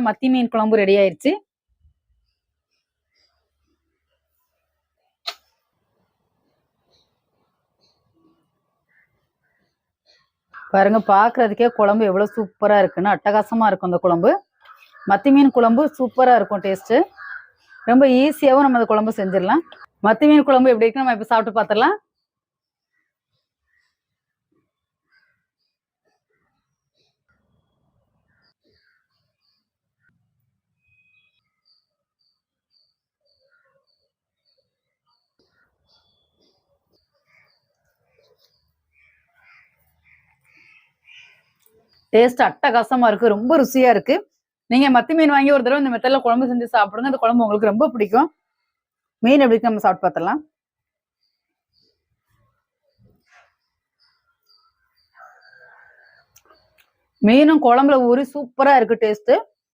மத்தி மீன் குழம்பு ரெடி ஆயிடுச்சு. பாருங்க, பாக்குறதுக்கே குழம்பு எவ்வளவு சூப்பரா இருக்குன்னு. அட்டகாசமா இருக்கும் அந்த குழம்பு. மத்தி மீன் குழம்பு சூப்பரா இருக்கும் டேஸ்ட். ரொம்ப ஈஸியாவும் நம்ம அந்த குழம்பு செஞ்சிடலாம். மத்தி மீன் குழம்பு எப்படி இருக்கு நம்ம இப்ப சாப்பிட்டு பார்த்துடலாம். டேஸ்ட் அட்டகாசமா இருக்கு, ரொம்ப ருசியா இருக்கு. நீங்க மத்தி மீன் வாங்கி ஒரு தடவை இந்த மெத்தட்ல குழம்பு செஞ்சு சாப்பிடுங்க. அந்த குழம்பு உங்களுக்கு ரொம்ப பிடிக்கும். மீன் எப்படி நம்ம சாப்பிட்டு பார்த்துடலாம். மீனும் குழம்புல ஊறி சூப்பரா இருக்கு டேஸ்ட்.